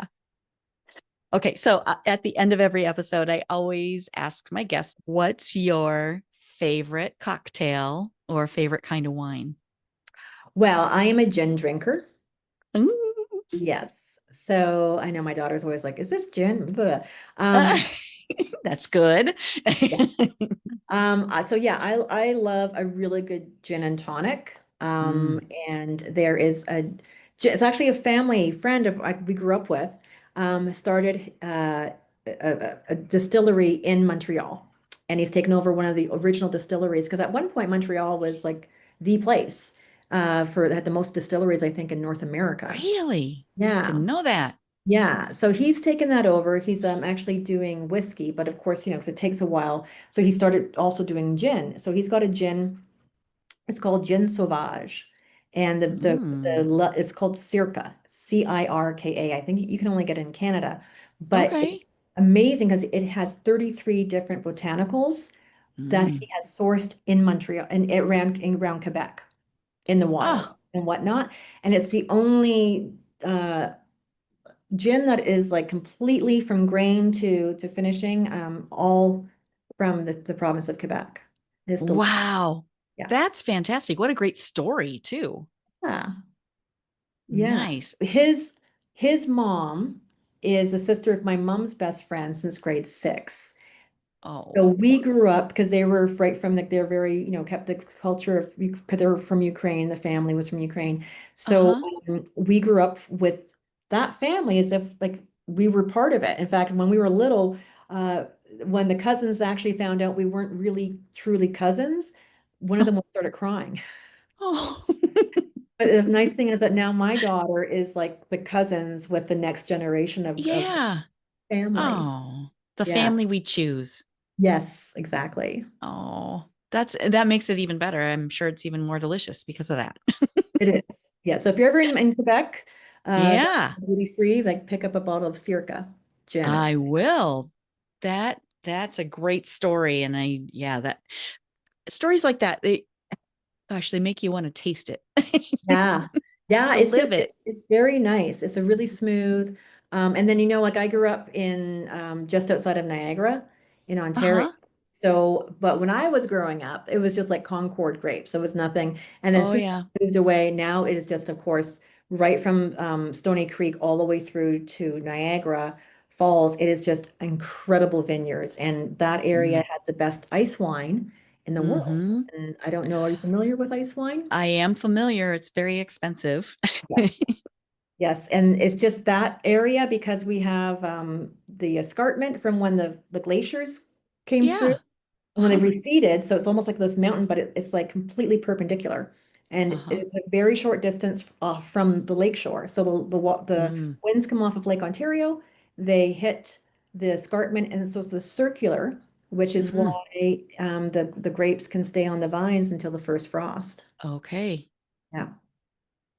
Okay. So at the end of every episode, I always ask my guests, what's your favorite cocktail or favorite kind of wine? Well, I am a gin drinker. Ooh. Yes. So I know my daughter's always like, is this gin? Blah. Um, That's good. yeah. So yeah, I love a really good gin and tonic. Mm, And there is it's actually a family friend we grew up with, started a distillery in Montreal, and he's taken over one of the original distilleries because at one point Montreal was like the place. for had the most distilleries, I think, in North America. Really? Yeah. Didn't know that. Yeah, so he's taken that over. He's actually doing whiskey, but of course, 'cause it takes a while. So he started also doing gin. So he's got a gin. It's called Gin Sauvage, and Mm. it's called Circa, Cirka. I think you can only get it in Canada, but it's Okay. amazing because it has 33 different botanicals that Mm. he has sourced in Montreal and around Quebec in the water Oh, and whatnot. And it's the only gin that is like completely from grain to finishing, all from the province of Quebec. It's delicious. wow. Yeah. That's fantastic. What a great story, too. Yeah. Yeah. Nice. His mom is a sister of my mom's best friend since grade 6. So Oh. we grew up because they were right from they're very, kept the culture of because they're from Ukraine. The family was from Ukraine. So Uh-huh. we grew up with that family as if like we were part of it. In fact, when we were little, uh, when the cousins actually found out we weren't really truly cousins, one of them started crying. Oh. But the nice thing is that now my daughter is like the cousins with the next generation of Yeah. family. Oh, the Yeah. family we choose. Yes, exactly. Oh, that makes it even better. I'm sure it's even more delicious because of that. It is. Yeah. So if you're ever in Quebec, that's Yeah, duty free, like pick up a bottle of Circa gin. It's I will. That's a great story. And yeah, that stories like that, gosh, they make you want to taste it. yeah. Yeah, To it's live just it. it's very nice. It's a really smooth. And then like I grew up in just outside of Niagara in Ontario. Uh-huh. So, but when I was growing up, it was just like Concord grapes. It was nothing. And then as Oh soon as yeah. I moved away, now it is just, of course, right from Stony Creek all the way through to Niagara Falls. It is just incredible vineyards, and that area Mm. has the best ice wine in the world. Mm-hmm. And I don't know, are you familiar with ice wine? I am familiar. It's very expensive. Yes. Yes, and it's just that area because we have the escarpment from when the glaciers came through Yeah. and when they Uh-huh. receded. So it's almost like this mountain, but it's like completely perpendicular. And Uh-huh. it's a very short distance off from the lake shore. So the Mm. winds come off of Lake Ontario, they hit the escarpment, and so it's the circular, which is Mm. why the grapes can stay on the vines until the first frost. Okay. Yeah.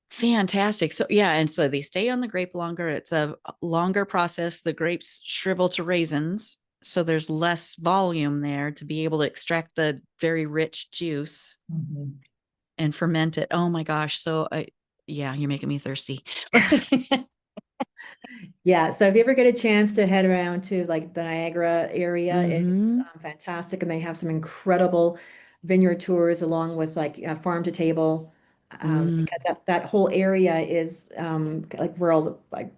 Fantastic. So yeah, and so they stay on the grape longer. It's a longer process. The grapes shrivel to raisins, so there's less volume there to be able to extract the very rich juice Mhm. and ferment it. Oh my gosh. Yeah, you're making me thirsty. Yeah, so if you ever get a chance to head around to like the Niagara area, it's Mm-hmm. fantastic, and they have some incredible vineyard tours along with like farm to table, Mm. because that whole area is like where all the like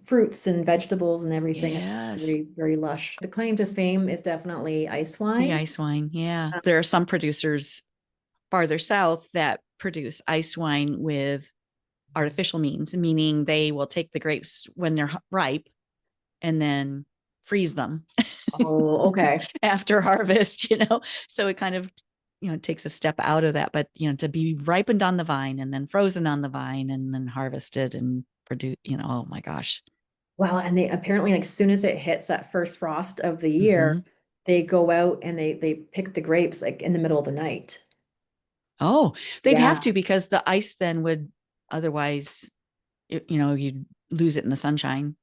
fruits and vegetables and everything. It's Yes. very, very lush. The claim to fame is definitely ice The wine. ice wine. Yeah. Um, There are some producers farther south that produce ice wine with artificial means, meaning they will take the grapes when they're ripe and then freeze them oh, okay. after harvest. So it kind of, takes a step out of that, but, to be ripened on the vine and then frozen on the vine and then harvested and produce, oh my gosh. Well, and they apparently like as soon as it hits that first frost of the year, Mm-hmm. they go out and they pick the grapes like in the middle of the night. Oh, they'd have Yeah. to because the ice then would otherwise, you'd lose it in the sunshine.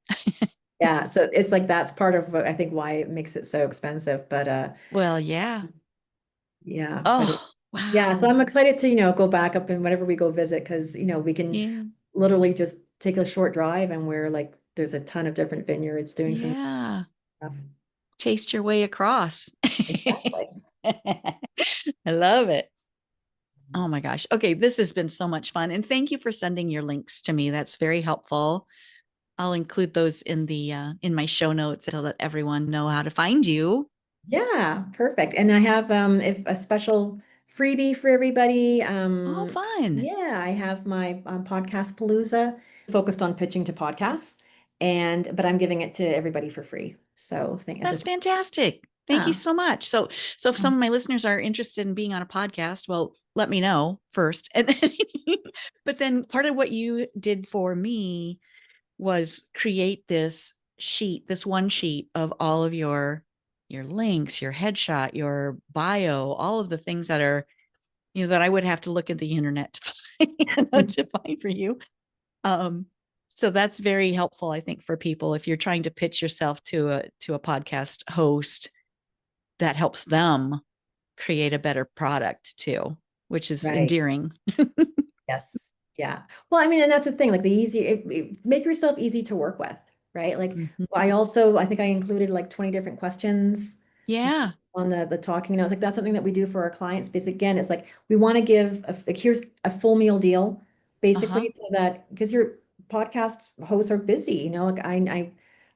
Yeah, so it's like that's part of what I think why it makes it so expensive. But Well, yeah. yeah, Oh, yeah, so wow. I'm excited to, go back up and whenever we go visit because, we can Yeah. literally just take a short drive and we're like there's a ton of different vineyards doing some Yeah. stuff. Taste your way across. Exactly. I love it. Oh my gosh. Okay, this has been so much fun. And thank you for sending your links to me. That's very helpful. I'll include those in my show notes to let everyone know how to find you. Yeah, perfect. And I have if a special freebie for everybody. Oh, fun. Yeah, I have my podcast Palooza focused on pitching to podcasts, and but I'm giving it to everybody for free. So I think it's That's just fantastic. Thank you Yeah. so much. So if some of my listeners are interested in being on a podcast, well, let me know first. And then, but then part of what you did for me was create this sheet, this one sheet of all of your links, your headshot, your bio, all of the things that are, that I would have to look at the internet to find for you. So that's very helpful, I think, for people if you're trying to pitch yourself to a podcast host. That helps them create a better product too, which is Right. endearing. Yes. Yeah. Well, I mean, and that's the thing, like make yourself easy to work with, right? Like Mhm. I think I included like 20 different questions Yeah, on the talking notes. Like that's something that we do for our clients. Because again, it's like we want to give like here's a full meal deal, uh-huh. basically, so that because your podcast hosts are busy, like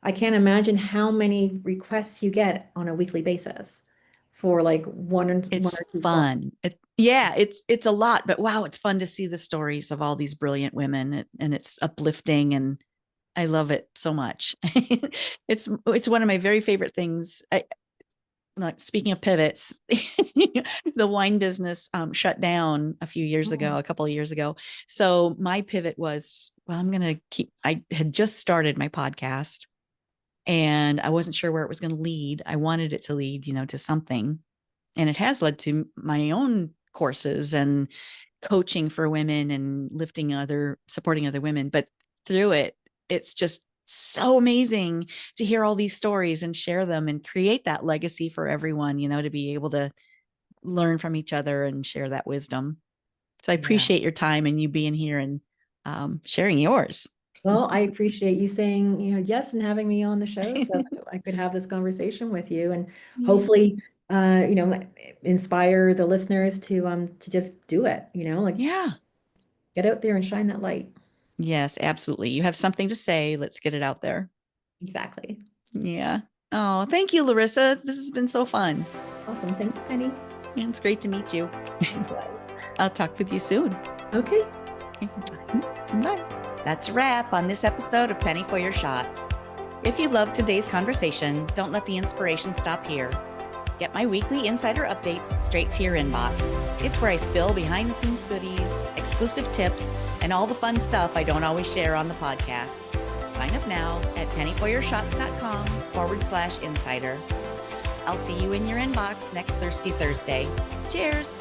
I can't imagine how many requests you get on a weekly basis for like one It's or two spots. fun. Yeah, it's a lot, but wow, it's fun to see the stories of all these brilliant women, and it's uplifting, and I love it so much. It's one of my very favorite things. Like speaking of pivots, the wine business shut down a couple of years ago. So my pivot was, well, I had just started my podcast and I wasn't sure where it was going to lead. I wanted it to lead, to something. And it has led to my own courses and coaching for women and supporting other women. But through it, it's just so amazing to hear all these stories and share them and create that legacy for everyone, to be able to learn from each other and share that wisdom. So I Yeah. appreciate your time and you being here and sharing yours. Well, I appreciate you saying, yes and having me on the show so that I could have this conversation with you and Yeah. hopefully, inspire the listeners to just do it, like Yeah. get out there and shine that light. Yes, absolutely. You have something to say. Let's get it out there. Exactly. Yeah. Oh, thank you, Larissa. This has been so fun. Awesome. Thanks, Penny. And it's great to meet you. Likewise. I'll talk with you soon. Okay. Bye. That's a wrap on this episode of Penny for Your Shots. If you loved today's conversation, don't let the inspiration stop here. Get my weekly insider updates straight to your inbox. It's where I spill behind the scenes goodies, exclusive tips, and all the fun stuff I don't always share on the podcast. Sign up now at pennyforyourshots.com/insider. I'll see you in your inbox next Thirsty Thursday. Cheers.